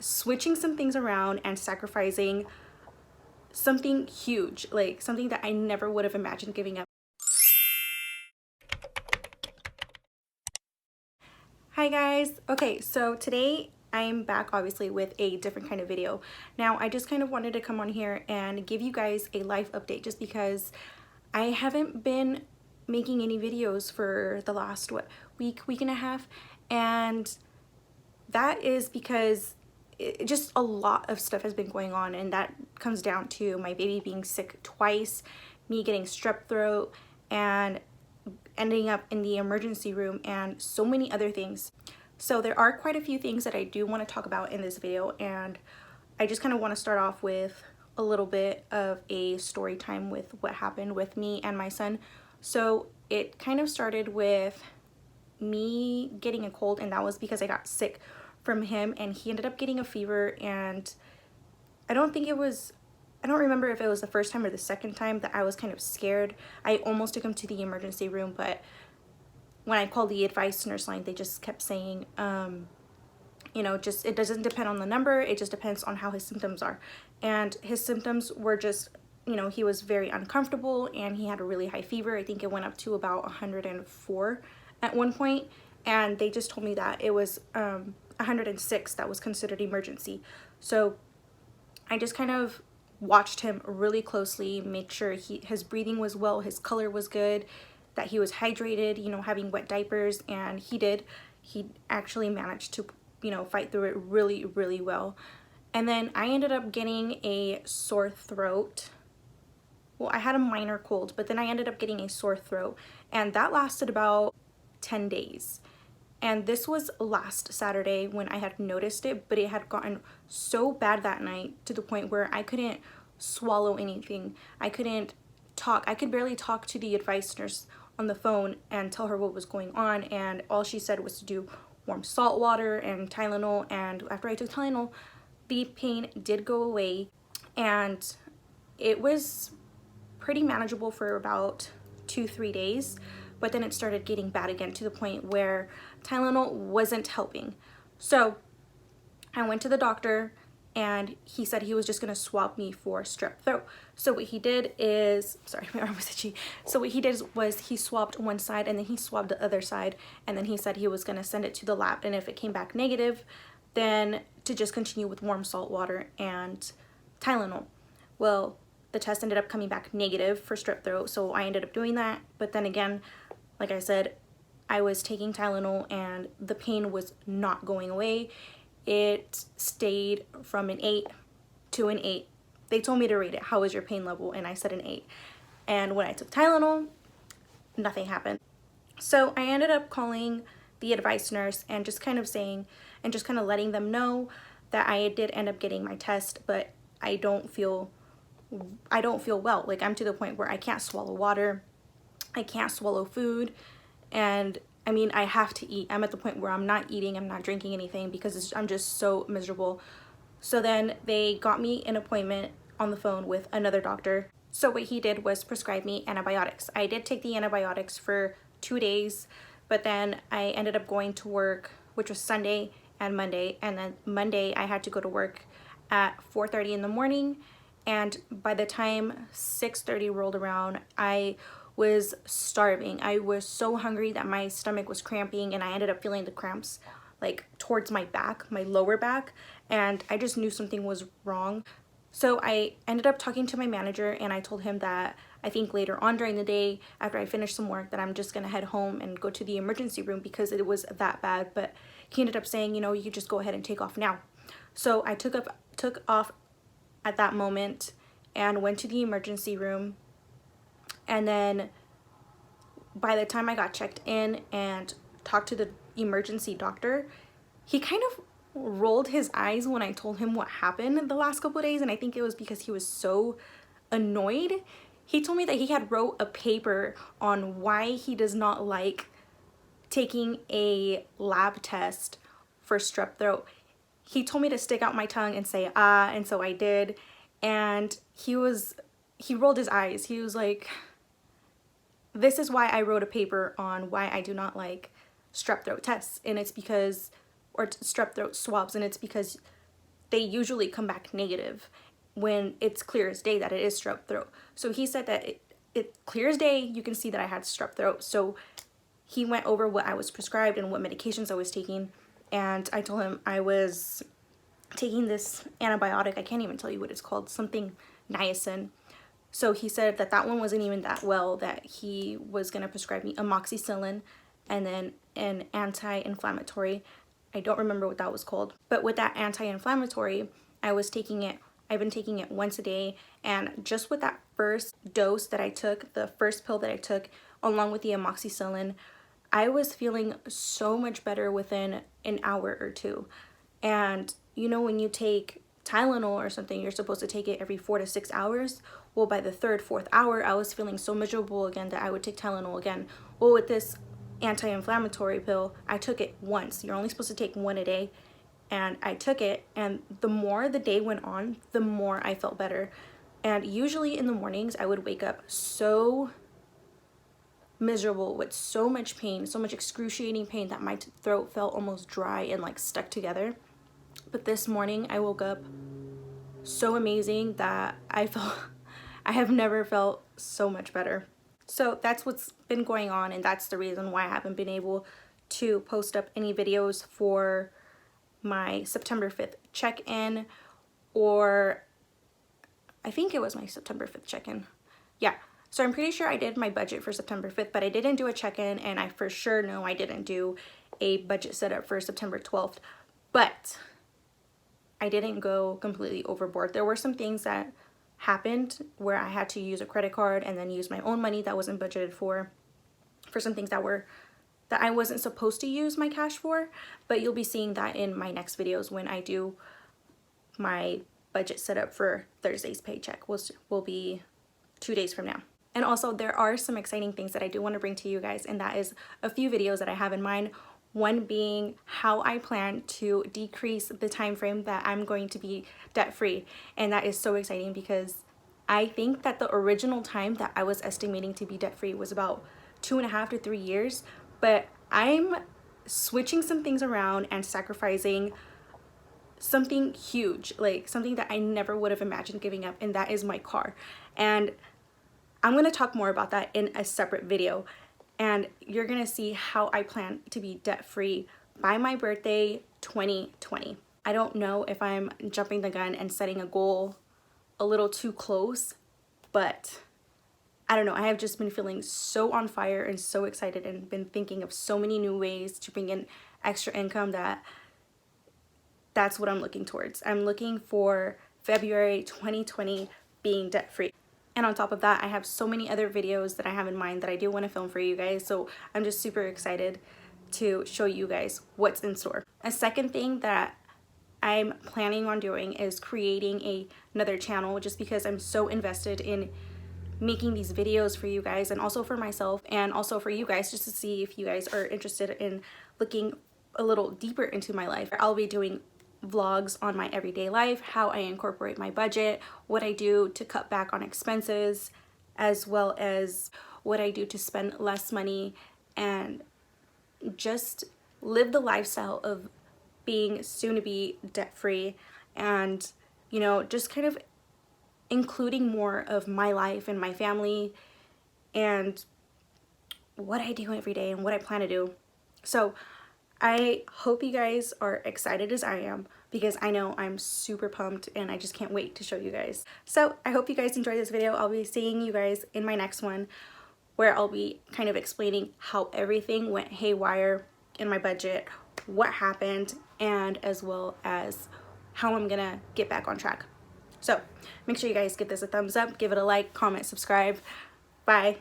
switching some things around and sacrificing something huge, like something that I never would have imagined giving up. Hi guys. Okay, so today I'm back obviously with a different kind of video. Now I just kind of wanted to come on here and give you guys a life update just because I haven't been making any videos for the last week and a half, and that is because just a lot of stuff has been going on, and that comes down to my baby being sick twice, me getting strep throat, and ending up in the emergency room, and so many other things. So there are quite a few things that I do want to talk about in this video, and I just kind of want to start off with a little bit of a story time with what happened with me and my son. So it kind of started with me getting a cold, and that was because I got sick from him, and he ended up getting a fever, and I don't remember if it was the first time or the second time that I was kind of scared. I almost took him to the emergency room, but when I called the advice nurse line, they just kept saying, you know, just it doesn't depend on the number, it just depends on how his symptoms are. And his symptoms were just, you know, he was very uncomfortable and he had a really high fever. I think it went up to about 104 at one point, and they just told me that it was 106 that was considered emergency. So I just kind of watched him really closely, make sure his breathing was well, his color was good, that he was hydrated, you know, having wet diapers, and he did. He actually managed to, you know, fight through it really, really well. And then I ended up getting a sore throat. Well, I had a minor cold, but then I ended up getting a sore throat, and that lasted about 10 days. And this was last Saturday when I had noticed it, but it had gotten so bad that night to the point where I couldn't swallow anything. I couldn't talk. I could barely talk to the advice nurse on the phone and tell her what was going on, and all she said was to do warm salt water and Tylenol. And after I took Tylenol, the pain did go away, and it was pretty manageable for about 2-3 days, but then it started getting bad again to the point where Tylenol wasn't helping. So I went to the doctor, and he said he was just gonna swab me for strep throat. So what he did is, sorry, my arm was itchy. So what he did was he swabbed one side and then he swabbed the other side, and then he said he was gonna send it to the lab, and if it came back negative, then to just continue with warm salt water and Tylenol. Well, the test ended up coming back negative for strep throat, so I ended up doing that. But then again, like I said, I was taking Tylenol and the pain was not going away. It stayed from an 8 to an 8. They told me to rate it. How was your pain level? And I said an 8. And when I took Tylenol, nothing happened. So I ended up calling the advice nurse and just kind of saying, and just kind of letting them know that I did end up getting my test, but I don't feel well. Like, I'm to the point where I can't swallow water, I can't swallow food, and I mean, I have to eat. I'm at the point where I'm not eating, I'm not drinking anything because I'm just so miserable. So then they got me an appointment on the phone with another doctor. So what he did was prescribe me antibiotics. I did take the antibiotics for 2 days, but then I ended up going to work, which was Sunday and Monday, and then Monday I had to go to work at 4:30 in the morning, and by the time 6:30 rolled around, I was starving. I was so hungry that my stomach was cramping, and I ended up feeling the cramps like towards my back, my lower back, and I just knew something was wrong. So I ended up talking to my manager, and I told him that I think later on during the day, after I finished some work, that I'm just gonna head home and go to the emergency room because it was that bad. But he ended up saying, you know, you could just go ahead and take off now. So I took off at that moment and went to the emergency room. And then by the time I got checked in and talked to the emergency doctor, he kind of rolled his eyes when I told him what happened the last couple of days, and I think it was because he was so annoyed. He told me that he had wrote a paper on why he does not like taking a lab test for strep throat. He told me to stick out my tongue and say ah, and so I did, and he rolled his eyes. He was like, this is why I wrote a paper on why I do not like strep throat tests, and it's because, or strep throat swabs, and it's because they usually come back negative when it's clear as day that it is strep throat. So he said that it clear as day, you can see that I had strep throat. So he went over what I was prescribed and what medications I was taking, and I told him I was taking this antibiotic. I can't even tell you what it's called, something niacin. So he said that that one wasn't even that well, that he was going to prescribe me amoxicillin and then an anti-inflammatory. I don't remember what that was called. But with that anti-inflammatory, I've been taking it once a day, and just with that first dose that I took, the first pill that I took, along with the amoxicillin, I was feeling so much better within an hour or two. And you know, when you take Tylenol or something, you're supposed to take it every 4 to 6 hours. Well, by the third, fourth hour, I was feeling so miserable again that I would take Tylenol again. Well, with this anti-inflammatory pill, I took it once. You're only supposed to take one a day. And I took it, and the more the day went on, the more I felt better. And usually in the mornings, I would wake up so miserable with so much pain, so much excruciating pain, that my throat felt almost dry and like stuck together. But this morning I woke up so amazing that I have never felt so much better. So that's what's been going on, and that's the reason why I haven't been able to post up any videos for my September 5th check-in, or I think it was my September 5th check-in. Yeah, so I'm pretty sure I did my budget for September 5th, but I didn't do a check-in, and I for sure know I didn't do a budget setup for September 12th. But I didn't go completely overboard. There were some things that happened where I had to use a credit card and then use my own money that wasn't budgeted for some things that I wasn't supposed to use my cash for. But you'll be seeing that in my next videos when I do my budget setup for Thursday's paycheck. Will be 2 days from now. And also, there are some exciting things that I do want to bring to you guys, and that is a few videos that I have in mind. One being how I plan to decrease the time frame that I'm going to be debt-free. And that is so exciting because I think that the original time that I was estimating to be debt-free was about 2.5 to 3 years. But I'm switching some things around and sacrificing something huge, like something that I never would have imagined giving up, and that is my car. And I'm going to talk more about that in a separate video. And you're gonna see how I plan to be debt-free by my birthday 2020. I don't know if I'm jumping the gun and setting a goal a little too close, but I don't know. I have just been feeling so on fire and so excited, and been thinking of so many new ways to bring in extra income that's what I'm looking towards. I'm looking for February 2020 being debt-free. And on top of that, I have so many other videos that I have in mind that I do want to film for you guys. So I'm just super excited to show you guys what's in store. A second thing that I'm planning on doing is creating another channel, just because I'm so invested in making these videos for you guys, and also for myself, and also for you guys, just to see if you guys are interested in looking a little deeper into my life. I'll be doing vlogs on my everyday life, how I incorporate my budget, what I do to cut back on expenses, as well as what I do to spend less money and just live the lifestyle of being soon to be debt-free, and you know, just kind of including more of my life and my family and what I do every day and what I plan to do. So I hope you guys are excited as I am, because I know I'm super pumped and I just can't wait to show you guys. So I hope you guys enjoyed this video. I'll be seeing you guys in my next one, where I'll be kind of explaining how everything went haywire in my budget, what happened, and as well as how I'm gonna get back on track. So make sure you guys give this a thumbs up, give it a like, comment, subscribe. Bye.